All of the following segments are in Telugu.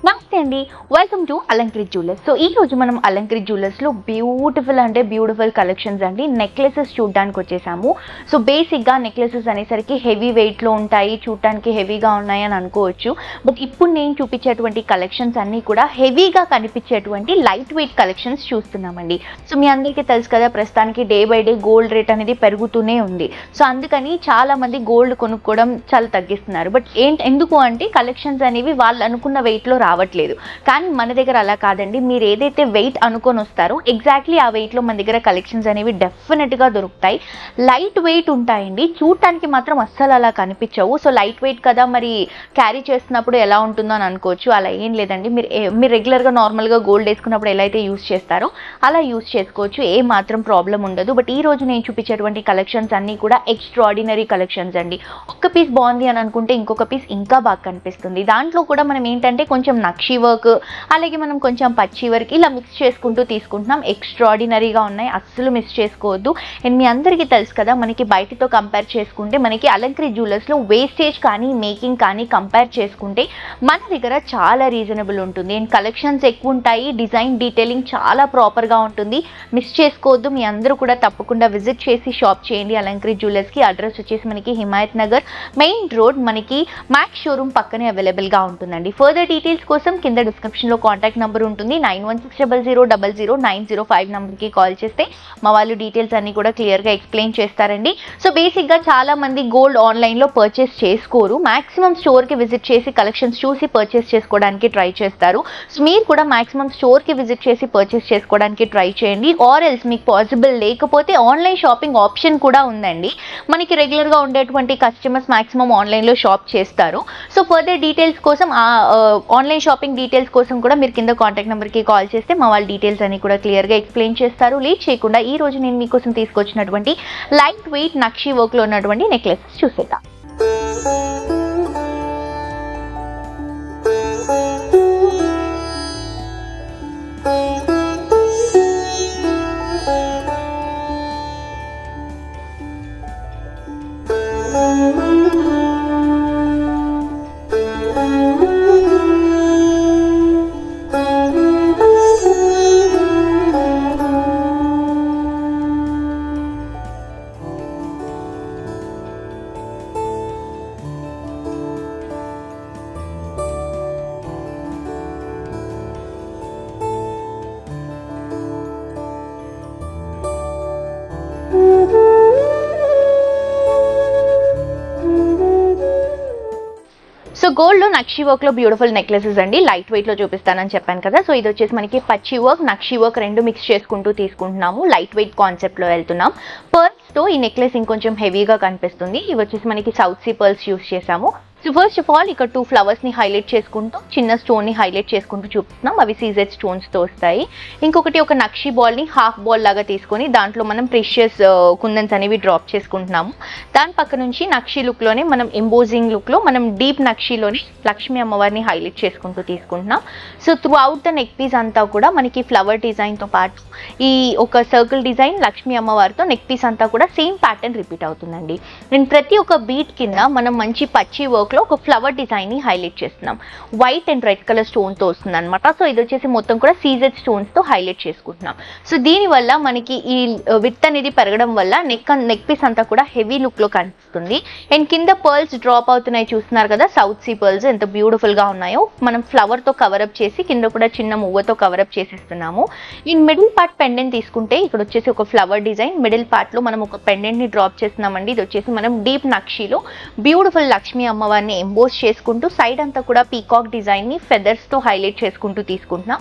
నమస్తే అండి, welcome to Alankrit jewellers. So ఈ రోజు మనం అలంకృత్ జ్యువెలర్స్లో బ్యూటిఫుల్ కలెక్షన్స్ అండి నెక్లెసెస్ చూడడానికి వచ్చేసాము. సో బేసిక్గా నెక్లెసెస్ అనేసరికి హెవీ వెయిట్లో ఉంటాయి, చూడటానికి హెవీగా ఉన్నాయి అని అనుకోవచ్చు. బట్ ఇప్పుడు నేను చూపించేటువంటి కలెక్షన్స్ అన్నీ కూడా హెవీగా కనిపించేటువంటి లైట్ వెయిట్ కలెక్షన్స్ చూస్తున్నామండి. సో మీ అందరికీ తెలుసు కదా, ప్రస్తుతానికి day by day gold rate అనేది పెరుగుతూనే ఉంది. సో అందుకని చాలామంది గోల్డ్ కొనుక్కోవడం చాలా తగ్గిస్తున్నారు. బట్ ఎందుకు అంటే కలెక్షన్స్ అనేవి వాళ్ళు అనుకున్న వెయిట్లో రావట్లేదు. కానీ మన దగ్గర అలా కాదండి. మీరు ఏదైతే వెయిట్ అనుకొని వస్తారో ఎగ్జాక్ట్లీ ఆ వెయిట్లో మన దగ్గర కలెక్షన్స్ అనేవి డెఫినెట్గా దొరుకుతాయి. లైట్ వెయిట్ ఉంటాయండి, చూడటానికి మాత్రం అస్సలు అలా కనిపించవు. సో లైట్ వెయిట్ కదా, మరి క్యారీ చేస్తున్నప్పుడు ఎలా ఉంటుందో అని అనుకోవచ్చు. అలా ఏం లేదండి. మీరు రెగ్యులర్గా నార్మల్గా గోల్డ్ వేసుకున్నప్పుడు ఎలా అయితే యూస్ చేస్తారో అలా యూస్ చేసుకోవచ్చు, ఏ మాత్రం ప్రాబ్లం ఉండదు. బట్ ఈ రోజు నేను చూపించేటువంటి కలెక్షన్స్ అన్నీ కూడా ఎక్స్ట్రాడినరీ కలెక్షన్స్ అండి. ఒక్క పీస్ బాగుంది అని అనుకుంటే ఇంకొక పీస్ ఇంకా బాగా కనిపిస్తుంది. దాంట్లో కూడా మనం ఏంటంటే కొంచెం నక్షి వర్క్, అలాగే మనం కొంచెం పచ్చి వర్క్ ఇలా మిక్స్ చేసుకుంటూ తీసుకుంటున్నాం. ఎక్స్ట్రాడినరీగా ఉన్నాయి, అస్సలు మిస్ చేసుకోవద్దు. అండ్ మీ అందరికీ తెలుసు కదా, మనకి బయటతో కంపేర్ చేసుకుంటే మనకి అలంకృత్ జ్యువెలర్స్లో వేస్టేజ్ కానీ మేకింగ్ కానీ కంపేర్ చేసుకుంటే మన దగ్గర చాలా రీజనబుల్ ఉంటుంది. అండ్ కలెక్షన్స్ ఎక్కువ ఉంటాయి, డిజైన్ డీటెయిలింగ్ చాలా ప్రాపర్గా ఉంటుంది. మిస్ చేసుకోవద్దు. మీ అందరూ కూడా తప్పకుండా విజిట్ చేసి షాప్ చేయండి అలంకృత్ జ్యువెలర్స్కి. అడ్రస్ వచ్చేసి మనకి హిమాయత్ నగర్ మెయిన్ రోడ్, మనకి మ్యాక్స్ షోరూమ్ పక్కనే అవైలబుల్గా ఉంటుందండి. ఫర్దర్ డీటెయిల్స్ కోసం కింద డిస్క్రిప్షన్లో కాంటాక్ట్ నెంబర్ ఉంటుంది. 916000000905 నెంబర్కి కాల్ చేస్తే మా వాళ్ళు డీటెయిల్స్ అన్నీ కూడా క్లియర్గా ఎక్స్ప్లెయిన్ చేస్తారండి. సో బేసిక్గా చాలా మంది గోల్డ్ ఆన్లైన్లో పర్చేస్ చేసుకోరు. మాక్సిమం స్టోర్కి విజిట్ చేసి కలెక్షన్స్ చూసి పర్చేస్ చేసుకోవడానికి ట్రై చేస్తారు. సో మీరు కూడా మాక్సిమం స్టోర్కి విజిట్ చేసి పర్చేస్ చేసుకోవడానికి ట్రై చేయండి. ఆర్ ఎల్స్ మీకు పాసిబుల్ లేకపోతే ఆన్లైన్ షాపింగ్ ఆప్షన్ కూడా ఉందండి. మనకి రెగ్యులర్గా ఉండేటువంటి కస్టమర్స్ మాక్సిమం ఆన్లైన్లో షాప్ చేస్తారు. సో ఫర్దర్ డీటెయిల్స్ కోసం ఆన్లైన్ షాపింగ్ డీటెయిల్స్ కోసం కూడా మీరు కింద కాంటాక్ట్ నెంబర్కి కాల్ చేస్తే మా వాళ్ళ డీటెయిల్స్ అన్ని కూడా క్లియర్గా ఎక్స్ప్లెయిన్ చేస్తారు. లేట్ చేయకుండా ఈ రోజు నేను మీకోసం తీసుకొచ్చినటువంటి లైట్ వెయిట్ నక్షి వర్క్లో ఉన్నటువంటి నెక్లెసెస్ చూసేద్దాం. సో గోల్డ్లో నక్షి వర్క్లో బ్యూటిఫుల్ నెక్లెసెస్ అండి. లైట్ వెయిట్లో చూపిస్తానని చెప్పాను కదా. సో ఇది వచ్చేసి మనకి పచ్చి వర్క్, నక్షి వర్క్ రెండు మిక్స్ చేసుకుంటూ తీసుకుంటున్నాము. లైట్ వెయిట్ కాన్సెప్ట్లో వెళ్తున్నాం. పర్ల్స్తో ఈ నెక్లెస్ ఇంకొంచెం హెవీగా కనిపిస్తుంది. ఇవి వచ్చేసి మనకి సౌత్ సీ పర్ల్స్ యూస్ చేసాము. సో ఫస్ట్ ఆఫ్ ఆల్ ఇక్కడ 2 ఫ్లవర్స్ని హైలైట్ చేసుకుంటూ చిన్న స్టోన్ని హైలైట్ చేసుకుంటూ చూపిస్తున్నాం. అవి సీజెడ్ స్టోన్స్తో వస్తాయి. ఇంకొకటి ఒక నక్షి బాల్ని హాఫ్ బాల్ లాగా తీసుకొని దాంట్లో మనం ప్రెషియస్ కుందన్స్ అనేవి డ్రాప్ చేసుకుంటున్నాము. దాని పక్క నుంచి నక్షి లుక్లోనే మనం ఎంబోజింగ్ లుక్లో మనం డీప్ నక్షిలోని లక్ష్మీ అమ్మవారిని హైలైట్ చేసుకుంటూ తీసుకుంటున్నాం. So throughout the neck piece అంతా కూడా మనకి ఫ్లవర్ డిజైన్తో పాటు ఈ ఒక సర్కిల్ డిజైన్ లక్ష్మీ అమ్మవారితో నెక్ పీస్ అంతా కూడా సేమ్ ప్యాటర్న్ రిపీట్ అవుతుందండి. అండ్ ప్రతి ఒక్క బీట్ కింద మనం మంచి పచ్చి వర్క్ లో ఒక ఫ్లవర్ డిజైన్ ని హైలైట్ చేస్తున్నాం. White and red colour stone తో వస్తుంది అనమాట. సో ఇది వచ్చేసి మొత్తం కూడా సీజెడ్ స్టోన్స్ తో హైలైట్ చేసుకుంటున్నాం. సో దీనివల్ల మనకి ఈ విత్ అనేది పెరగడం వల్ల నెక్ పీస్ అంతా కూడా హెవీ లుక్ లో కనిపిస్తుంది. అండ్ కింద పర్ల్స్ డ్రాప్ అవుతున్నాయి, చూస్తున్నారు కదా, సౌత్ సీ పర్ల్స్ ఎంత బ్యూటిఫుల్ గా ఉన్నాయో. మనం ఫ్లవర్ తో కవరప్ చేసి కింద కూడా చిన్న మువ్వతో కవరప్ చేసేస్తున్నాము. ఈ మిడిల్ పార్ట్ పెండెంట్ తీసుకుంటే ఇక్కడ వచ్చేసి ఒక ఫ్లవర్ డిజైన్, మిడిల్ పార్ట్ లో మనం ఒక పెండెంట్ ని డ్రాప్ చేస్తున్నామండి. ఇది వచ్చేసి మనం డీప్ నక్షిలో బ్యూటిఫుల్ లక్ష్మీ అమ్మవారిని ఎంబోస్ చేసుకుంటూ సైడ్ అంతా కూడా పీకాక్ డిజైన్ ని ఫెదర్స్ తో హైలైట్ చేసుకుంటూ తీసుకుంటున్నాం.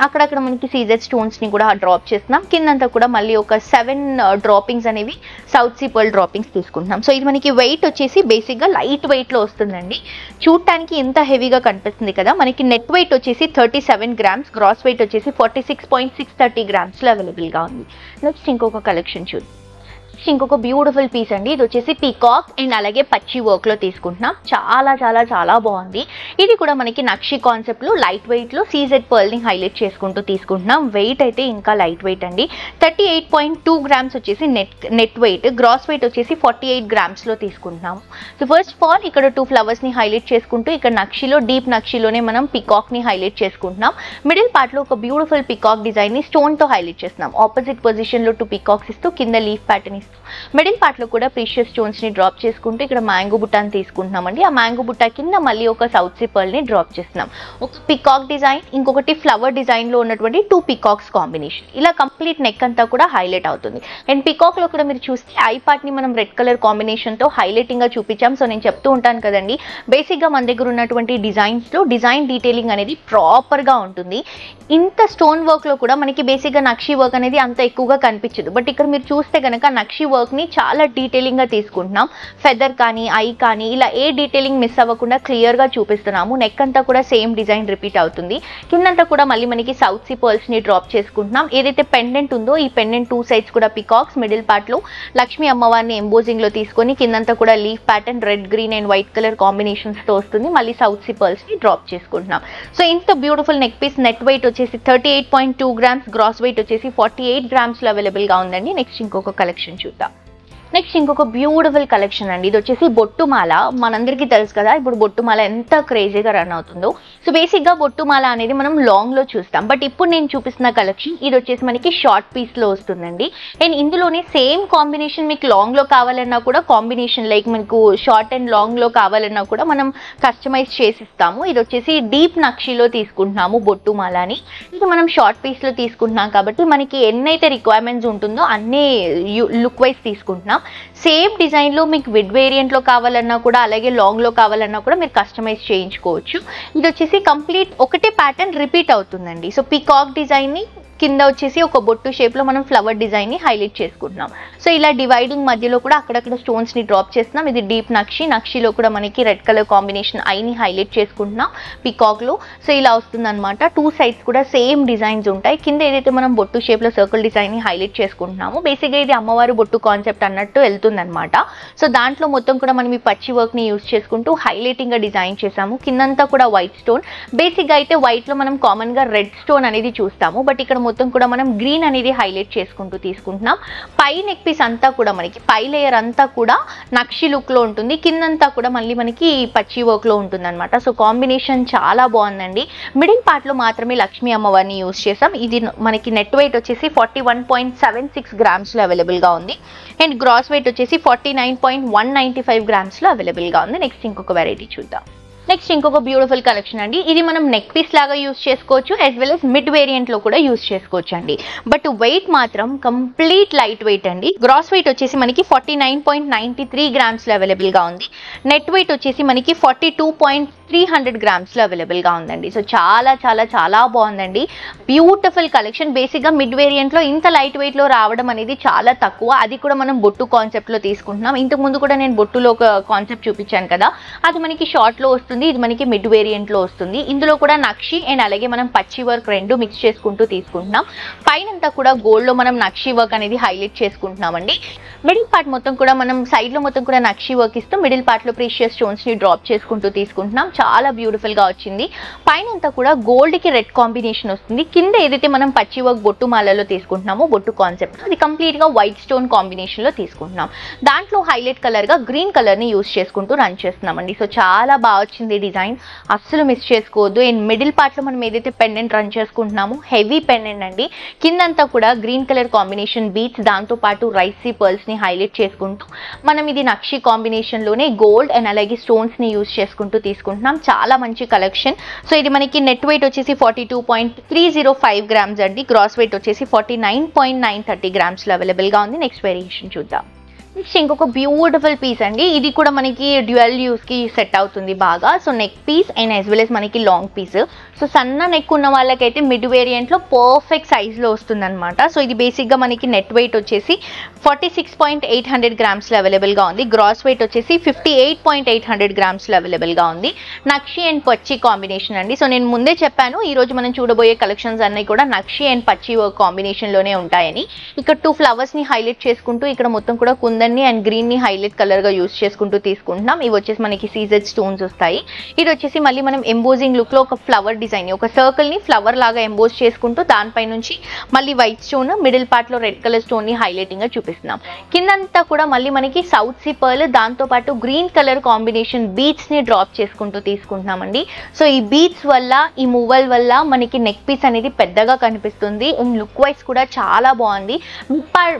అక్కడక్కడ మనకి సీజెడ్ స్టోన్స్ ని కూడా డ్రాప్ చేస్తున్నాం. కిందంతా కూడా మళ్ళీ ఒక 7 డ్రాపింగ్స్ అనేవి సౌత్ సీ పర్ల్ డ్రాపింగ్స్ తీసుకుంటున్నాం. సో ఇది మనకి వెయిట్ వచ్చేసి బేసిక్ గా లైట్ వెయిట్ లో వస్తుందండి. చూడటానికి ఎంత హెవీగా కనిపిస్తుంది కదా. మనకి నెట్ వెయిట్ వచ్చేసి 37 గ్రామ్స్, గ్రాస్ వెయిట్ వచ్చేసి 46.630 గ్రామ్స్ లో అవైలబుల్ గా ఉంది. నెక్స్ట్ ఇంకొక కలెక్షన్ చూద్దాం. ఇంకొక బ్యూటిఫుల్ పీస్ అండి. ఇది వచ్చేసి పీకాక్ అండ్ అలాగే పచ్చి వర్క్ లో తీసుకుంటున్నాం. చాలా చాలా చాలా బాగుంది. ఇది కూడా మనకి నక్షి కాన్సెప్ట్ లో లైట్ వెయిట్ లో సీజెడ్ పర్ల్ ని హైలైట్ చేసుకుంటూ తీసుకుంటున్నాం. వెయిట్ అయితే ఇంకా లైట్ వెయిట్ అండి. 38.2 గ్రామ్స్ వచ్చేసి నెట్ వెయిట్, గ్రాస్ వెయిట్ వచ్చేసి 48 గ్రామ్స్ లో తీసుకుంటున్నాము. సో ఫస్ట్ ఆఫ్ ఆల్ ఇక్కడ 2 ఫ్లవర్స్ ని హైలైట్ చేసుకుంటూ ఇక్కడ నక్షిలో డీప్ నక్షిలోనే మనం పికాక్ ని హైలైట్ చేసుకుంటున్నాం. మిడిల్ పార్ట్ లో ఒక బ్యూటిఫుల్ పికాక్ డిజైన్ ని స్టోన్ తో హైలైట్ చేస్తున్నాం. ఆపోజిట్ పొజిషన్ లో 2 పికాక్స్ ఇస్తూ కింద లీఫ్ ప్యాటర్న్ ఇస్తూ మిడిల్ పార్ట్ లో కూడా ప్రీషియస్ స్టోన్స్ ని డ్రాప్ చేసుకుంటూ ఇక్కడ మ్యాంగో బుట్టాని తీసుకుంటున్నామండి. ఆ మ్యాంగో బుట్ట కింద మళ్ళీ ఒక సౌత్ సీ పర్ల్ ని డ్రాప్ చేస్తున్నాం. ఒక పికాక్ డిజైన్, ఇంకొకటి ఫ్లవర్ డిజైన్ లో ఉన్నటువంటి 2 పికాక్స్ కాంబినేషన్. ఇలా కంప్లీట్ నెక్ అంతా కూడా హైలైట్ అవుతుంది. అండ్ పికాక్ లో కూడా మీరు చూస్తే ఐ పార్ట్ ని మనం రెడ్ కలర్ కాంబినేషన్ తో హైలైటింగ్ గా చూపించాం. సో నేను చెప్తూ ఉంటాను కదండి, బేసిక్ గా మన దగ్గర ఉన్నటువంటి డిజైన్స్ లో డిజైన్ డీటెయిలింగ్ అనేది ప్రాపర్ గా ఉంటుంది. ఇంత స్టోన్ వర్క్ లో కూడా మనకి బేసిక్ గా నక్షి వర్క్ అనేది అంత ఎక్కువగా కనిపించదు. బట్ ఇక్కడ మీరు చూస్తే కనుక నక్షి వర్క్ ని చాలా డీటెయిలింగ్ గా తీసుకుంటున్నాం. ఫెదర్ కానీ ఐ కానీ ఇలా ఏ డీటెయిలింగ్ మిస్ అవ్వకుండా క్లియర్ గా చూపిస్తున్నాము. నెక్ అంతా కూడా సేమ్ డిజైన్ రిపీట్ అవుతుంది. కిందంతా కూడా మళ్ళీ మనకి సౌత్ సీ పర్ల్స్ ని డ్రాప్ చేసుకుంటున్నాం. ఏదైతే పెండెంట్ ఉందో ఈ పెండెంట్ 2 సైడ్స్ కూడా పికాక్స్, మిడిల్ పార్ట్ లో లక్ష్మీ అమ్మవారిని ఎంబోజింగ్ లో తీసుకొని కిందంతా కూడా leaf pattern red, green and white colour combinations తో వస్తుంది. మళ్ళీ సౌత్ సీ పర్ల్స్ ని డ్రాప్ చేసుకుంటున్నాం. సో ఇంత beautiful neck piece net weight వచ్చేసి 38.2 గ్రామ్స్, గ్రాస్ వెయిట్ వచ్చేసి 48 గ్రామ్స్ లో అవైలబుల్ గా ఉందండి. నెక్స్ట్ ఇంకొక కలెక్షన్ చూద్దాం. నెక్స్ట్ ఇంకొక బ్యూటిఫుల్ కలెక్షన్ అండి. ఇది వచ్చేసి బొట్టుమాల. మనందరికీ తెలుసు కదా ఇప్పుడు బొట్టుమాల ఎంత క్రేజీగా రన్ అవుతుందో. సో బేసిక్ గా బొట్టుమాల అనేది మనం లాంగ్ లో చూస్తాం. బట్ ఇప్పుడు నేను చూపిస్తున్న కలెక్షన్ ఇది వచ్చేసి మనకి షార్ట్ పీస్ లో వస్తుందండి. అండ్ ఇందులోనే సేమ్ కాంబినేషన్ మీకు లాంగ్ లో కావాలన్నా కూడా కాంబినేషన్ లైక్ మనకు షార్ట్ అండ్ లాంగ్ లో కావాలన్నా కూడా మనం కస్టమైజ్ చేసిస్తాము. ఇది వచ్చేసి డీప్ నక్షిలో తీసుకుంటున్నాము బొట్టుమాలని. ఇది మనం షార్ట్ పీస్ లో తీసుకుంటున్నాం కాబట్టి మనకి ఎన్నైతే రిక్వైర్మెంట్స్ ఉంటుందో అన్ని లుక్ వైజ్ తీసుకుంటున్నాం. సేమ్ డిజైన్ లో మీకు విడ్ వేరియంట్ లో కావాలన్నా కూడా అలాగే లాంగ్ లో కావాలన్నా కూడా మీరు కస్టమైజ్ చేయించుకోవచ్చు. ఇది వచ్చేసి కంప్లీట్ ఒకటే ప్యాటర్న్ రిపీట్ అవుతుందండి. సో పీకాక్ డిజైన్ ని కింద వచ్చేసి ఒక బొట్టు షేప్ లో మనం ఫ్లవర్ డిజైన్ ని హైలైట్ చేసుకుంటున్నాం. సో ఇలా డివైడింగ్ మధ్యలో కూడా అక్కడక్కడ స్టోన్స్ ని డ్రాప్ చేస్తున్నాం. ఇది డీప్ నక్షిలో కూడా మనకి రెడ్ కలర్ కాంబినేషన్ ఐ ని హైలైట్ చేసుకుంటున్నాం పీకాక్ లో. సో ఇలా వస్తుంది అనమాట. 2 సైడ్స్ కూడా సేమ్ డిజైన్స్ ఉంటాయి. కింద ఏదైతే మనం బొట్టు షేప్ లో సర్కిల్ డిజైన్ ని హైలైట్ చేసుకుంటున్నాము. బేసిక్ గా ఇది అమ్మవారు బొట్టు కాన్సెప్ట్ అన్నట్టు వెళ్తుంది అనమాట. సో దాంట్లో మొత్తం కూడా మనం ఈ పచ్చి వర్క్ ని యూజ్ చేసుకుంటూ హైలైటింగ్ గా డిజైన్ చేసాము. కిందంతా కూడా వైట్ స్టోన్. బేసిక్ గా అయితే వైట్ లో మనం కామన్ గా రెడ్ స్టోన్ అనేది చూస్తాము. బట్ ఇక్కడ మొత్తం కూడా మనం గ్రీన్ అనేది హైలైట్ చేసుకుంటూ తీసుకుంటున్నాం. పై నెక్ పీస్ అంతా కూడా మనకి పై లేయర్ అంతా కూడా నక్షి లుక్ లో ఉంటుంది. కిందంతా కూడా మళ్ళీ మనకి పచ్చి వర్క్ లో ఉంటుంది అనమాట. సో కాంబినేషన్ చాలా బాగుందండి. మిడిల్ పార్ట్ లో మాత్రమే లక్ష్మీ అమ్మవారిని యూజ్ చేసాం. ఇది మనకి నెట్ వెయిట్ వచ్చేసి 41.76 గ్రామ్స్ లో అవైలబుల్ గా ఉంది. అండ్ గ్రాస్ వెయిట్ వచ్చేసి 49.195 గ్రామ్స్ లో అవైలబుల్ గా ఉంది. నెక్స్ట్ ఇంకొక వెరైటీ చూద్దాం. నెక్స్ట్ ఇంకొక బ్యూటిఫుల్ కలెక్షన్ అండి. ఇది మనం నెక్ పీస్ లాగా యూజ్ చేసుకోవచ్చు as well as mid variant లో కూడా యూజ్ చేసుకోవచ్చు అండి. బట్ వెయిట్ మాత్రం కంప్లీట్ లైట్ వెయిట్ అండి. గ్రాస్ వెయిట్ వచ్చేసి మనకి 49.93 గ్రామ్స్ లో అవైలబుల్ గా ఉంది. నెట్ వెయిట్ వచ్చేసి మనకి 42.300 గ్రామ్స్ లో అవైలబుల్ గా ఉందండి. సో చాలా చాలా చాలా బాగుందండి. Beautiful collection. బేసిక్ గా మిడ్ వేరియంట్ లో ఇంత లైట్ వెయిట్ లో రావడం అనేది చాలా తక్కువ. అది కూడా మనం బొట్టు కాన్సెప్ట్ లో తీసుకుంటున్నాం. ఇంతకు ముందు కూడా నేను బొట్టులో ఒక కాన్సెప్ట్ చూపించాను కదా, అది మనకి షార్ట్ లో వస్తుంది, ఇది మనకి మిడ్ వేరియంట్ లో వస్తుంది. ఇందులో కూడా నక్షి అండ్ అలాగే మనం పచ్చి వర్క్ రెండు మిక్స్ చేసుకుంటూ తీసుకుంటున్నాం. పైనంతా కూడా గోల్డ్ లో మనం నక్షి వర్క్ అనేది హైలైట్ చేసుకుంటున్నామండి. మిడిల్ పార్ట్ మొత్తం కూడా మనం సైడ్ లో మొత్తం కూడా నక్షి వర్క్ ఇస్తూ మిడిల్ పార్ట్ లో ప్రీషియస్ స్టోన్స్ ని డ్రాప్ చేసుకుంటూ తీసుకుంటున్నాం. చాలా బ్యూటిఫుల్ గా వచ్చింది. పైనంతా కూడా గోల్డ్ కి రెడ్ కాంబినేషన్ వస్తుంది. కింద ఏదైతే మనం పచ్చి వర్క్ బొట్టు మాలలో తీసుకుంటున్నామో బొట్టు కాన్సెప్ట్ అది కంప్లీట్ గా వైట్ స్టోన్ కాంబినేషన్ లో తీసుకుంటున్నాం. దాంట్లో హైలైట్ కలర్ గా గ్రీన్ కలర్ ని యూజ్ చేసుకుంటూ రన్ చేస్తున్నామండి. సో చాలా బాగా వచ్చింది డిజైన్, అస్సలు మిస్ చేసుకోవద్దు. అండ్ మిడిల్ పార్ట్ లో మనం ఏదైతే పెండెంట్ రన్ చేసుకుంటున్నామో హెవీ పెండెంట్ అండి. కిందంతా కూడా గ్రీన్ కలర్ కాంబినేషన్ బీట్స్, దాంతో పాటు రైస్ సీ పర్ల్స్ ని హైలైట్ చేసుకుంటూ మనం ఇది నక్షి కాంబినేషన్ లోనే గోల్డ్ అండ్ అలాగే స్టోన్స్ ని యూజ్ చేసుకుంటూ తీసుకుంటున్నాం. చాలా మంచి కలెక్షన్. సో ఇది మనకి నెట్ వెయిట్ వచ్చేసి 42.305 గ్రామ్స్ అండి. గ్రాస్ వెయిట్ వచ్చేసి 49.930 గ్రామ్స్ లో అవైలబుల్ గా ఉంది. నెక్స్ట్ వేరియేషన్ చూద్దాం. నెక్స్ట్ ఇంకొక బ్యూటిఫుల్ పీస్ అండి, ఇది కూడా మనకి డ్యూయల్ యూస్కి సెట్ అవుతుంది బాగా. So neck piece and as well as మనకి లాంగ్ పీస్. సో సన్న నెక్ ఉన్న వాళ్ళకైతే మిడ్ వేరియంట్లో పర్ఫెక్ట్ సైజ్లో వస్తుందన్నమాట. సో ఇది బేసిక్గా మనకి నెట్ వెయిట్ వచ్చేసి 46.800 గ్రామ్స్లో అవైలబుల్గా ఉంది. గ్రాస్ వెయిట్ వచ్చేసి 58.800 గ్రామ్స్లో అవైలబుల్గా ఉంది. నక్షి అండ్ పచ్చి కాంబినేషన్ అండి. సో నేను ముందే చెప్పాను ఈరోజు మనం చూడబోయే కలెక్షన్స్ అన్నీ కూడా నక్షి అండ్ పచ్చి వర్క్ కాంబినేషన్లోనే ఉంటాయని. ఇక్కడ 2 ఫ్లవర్స్ని హైలైట్ చేసుకుంటూ ఇక్కడ మొత్తం కూడా కుందన్ని అండ్ గ్రీన్ని హైలైట్ కలర్గా యూస్ చేసుకుంటూ తీసుకుంటున్నాం. ఇవి వచ్చేసి మనకి సీజెడ్ స్టోన్స్ వస్తాయి. ఇది వచ్చేసి మళ్ళీ మనం ఎంబోజింగ్ లుక్లో ఒక ఫ్లవర్ డిజైన్, ఒక సర్కిల్ని ఫ్లవర్ లాగా ఎంబోజ్ చేసుకుంటూ దానిపై నుంచి మళ్ళీ వైట్ స్టోన్, మిడిల్ పార్ట్లో రెడ్ కలర్ స్టోన్ని హైలైటింగ్గా చూపిస్తున్నాం. కిందంతా కూడా మళ్ళీ మనకి సౌత్ సీ పర్ల్, దాంతోపాటు గ్రీన్ కలర్ కాంబినేషన్ బీడ్స్ని డ్రాప్ చేసుకుంటూ తీసుకుంటున్నామండి. సో ఈ బీడ్స్ వల్ల, ఈ మూవల్ వల్ల మనకి నెక్ పీస్ అనేది పెద్దగా కనిపిస్తుంది అండ్ లుక్ వైజ్ కూడా చాలా బాగుంది.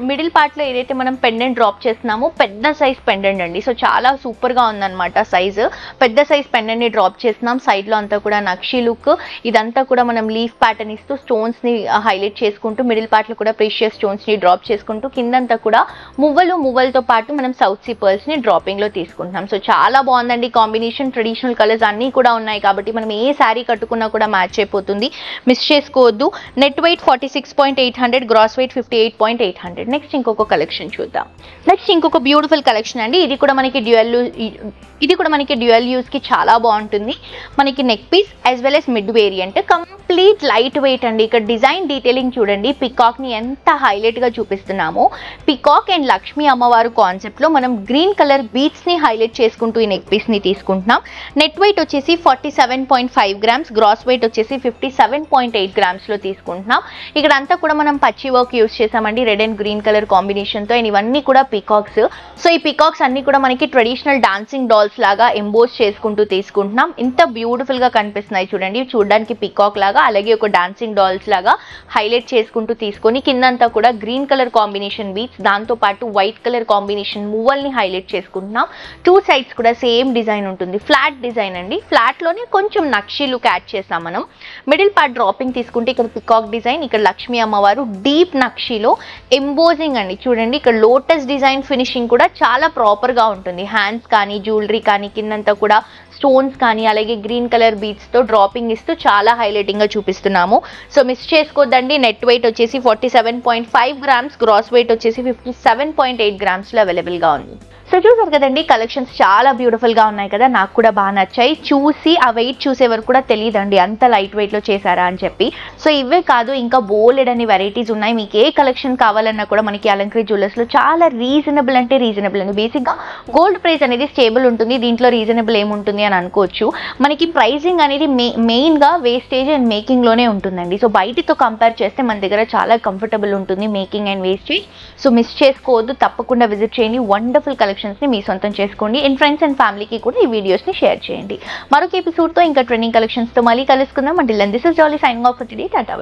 మిడిల్ పార్ట్లో ఏదైతే మనం పెండెంట్ డ్రాప్ చేస్తున్నామో పెద్ద సైజ్ పెండెంట్ అండి. సో చాలా సూపర్గా ఉందన్నమాట సైజు. పెద్ద సైజ్ పెండెంట్ని డ్రాప్ చేస్తున్నాం. సైడ్లో అంతా కూడా నక్షి లుక్, ఇదంతా కూడా మనం లీఫ్ ప్యాటర్న్ ఇస్తూ స్టోన్స్ని హైలైట్ చేసుకుంటూ మిడిల్ పార్ట్లో కూడా ప్రీషియస్ స్టోన్స్ని డ్రాప్ చేసుకుంటూ కిందంతా కూడా మువ్వలతో పాటు మనం సౌత్ సీ పర్ల్స్ని డ్రాపింగ్లో తీసుకుంటున్నాం. సో చాలా బాగుందండి కాంబినేషన్. ట్రెడిషనల్ కలర్స్ అన్నీ కూడా ఉన్నాయి కాబట్టి మనం ఏ శారీ కట్టుకున్నా కూడా మ్యాచ్ అయిపోతుంది. మిస్ చేసుకోవద్దు. Net weight 46.800, gross weight 58.800. Next ఇంకొక కలెక్షన్ చూద్దాం. నెక్స్ట్ ఇంకొక బ్యూటిఫుల్ కలెక్షన్ అండి. ఇది కూడా మనకి డ్యూయల్ యూస్కి చాలా బాగుంటుంది. మనకి neck piece as well as mid variant, complete light weight అండి. ఇక్కడ డిజైన్ డీటెయిలింగ్ చూడండి, పికాక్ని ఎంత హైలైట్గా చూపిస్తున్నామో. పికాక్ అండ్ లక్ష్మీ అమ్మవారు కాన్సెప్ట్లో మనం గ్రీన్ కలర్ బీడ్స్ని హైలైట్ చేసుకుంటూ ఈ నెక్ పీస్ని తీసుకుంటున్నాం. నెట్ వెయిట్ వచ్చేసి 47.5 గ్రామ్స్, గ్రాస్ వెయిట్ వచ్చేసి 57.8 గ్రామ్స్లో తీసుకుంటున్నాం. ఇక్కడ అంతా కూడా మనం పచ్చి వర్క్ యూస్ చేసామండి, రెడ్ అండ్ గ్రీన్ కలర్ కాంబినేషన్తో. అండ్ ఇవన్నీ కూడా పికాక్స్. సో ఈ పికాక్స్ అన్నీ కూడా మనకి ట్రెడిషనల్ డాన్సింగ్ డాల్స్ లాగా ఎంబోజ్ చేసుకుంటూ తీసుకుంటున్నాం. ఇంత బ్యూటిఫుల్గా కనిపిస్తున్నాయి చూడండి, చూడడానికి పికాక్ లాగా, అలాగే ఒక డాన్సింగ్ డాల్స్ లాగా హైలైట్ చేసుకుంటూ తీసుకొని కిందంతా కూడా గ్రీన్ కలర్ కాంబినేషన్ బీట్స్, దాంతోపాటు వైట్ కలర్ కాంబినేషన్ మువ్వల్ని హైలైట్ చేసుకుంటున్నాం. 2 సైడ్స్ కూడా సేమ్ డిజైన్ ఉంటుంది, ఫ్లాట్ డిజైన్ అండి. ఫ్లాట్లోనే కొంచెం నక్షి లుక్ యాడ్ చేస్తాం మనం. మిడిల్ పార్ట్ డ్రాపింగ్ తీసుకుంటే ఇక్కడ పికాక్ డిజైన్, ఇక్కడ లక్ష్మీ అమ్మవారు డీప్ నక్షిలో ఎంబోజింగ్ అండి. చూడండి ఇక్కడ లోటస్ డిజైన్ ఫినిషింగ్ కూడా చాలా ప్రాపర్గా ఉంటుంది. హ్యాండ్స్ కానీ, జ్యువెలరీ కానీ, కిందంతా కూడా స్టోన్స్ కానీ, అలాగే గ్రీన్ కలర్ బీడ్స్తో డ్రాపింగ్ ఇస్తూ చాలా హైలైటింగ్గా చూపిస్తున్నాము. సో మిస్ చేసుకోవద్దండి. నెట్ వెయిట్ వచ్చేసి 47.5 గ్రామ్స్, గ్రాస్ వెయిట్ వచ్చేసి 57.8 గ్రామ్స్లో అవైలబుల్గా ఉంది. సో చూసారు కదండి, కలెక్షన్స్ చాలా బ్యూటిఫుల్గా ఉన్నాయి కదా, నాకు కూడా బాగా నచ్చాయి. చూసి ఆ వెయిట్ చూసే వరకు కూడా తెలియదండి అంత లైట్ వెయిట్లో చేశారా అని చెప్పి. సో ఇవే కాదు, ఇంకా బోల్డ్ అని వెరైటీస్ ఉన్నాయి. మీకు ఏ కలెక్షన్ కావాలన్నా కూడా మనకి అలంకరి జ్యువెలర్స్లో చాలా రీజనబుల్ అంటే రీజనబుల్ అండి. బేసిక్గా గోల్డ్ ప్రైస్ అనేది స్టేబుల్ ఉంటుంది, దీంట్లో రీజనబుల్ ఏముంటుంది అని అనుకోవచ్చు. మనకి ప్రైజింగ్ అనేది మెయిన్గా వేస్టేజ్ అండ్ మేకింగ్లోనే ఉంటుందండి. సో బయటితో కంపేర్ చేస్తే మన దగ్గర చాలా కంఫర్టబుల్ ఉంటుంది making and wastage. So miss చేసుకోవద్దు, తప్పకుండా విజిట్ చేయండి. వండర్ఫుల్ కలెక్షన్స్ని మీ సొంతం చేసుకోండి. అండ్ ఫ్రెండ్స్ అండ్ ఫ్యామిలీకి కూడా ఈ వీడియోస్ని షేర్ చేయండి. మరొక ఎపిసోడ్తో ఇంకా ట్రెండింగ్ కలెక్షన్స్తో మళ్ళీ కలుసుకుందాం. Until then this is Jolly signing off for today. Tata.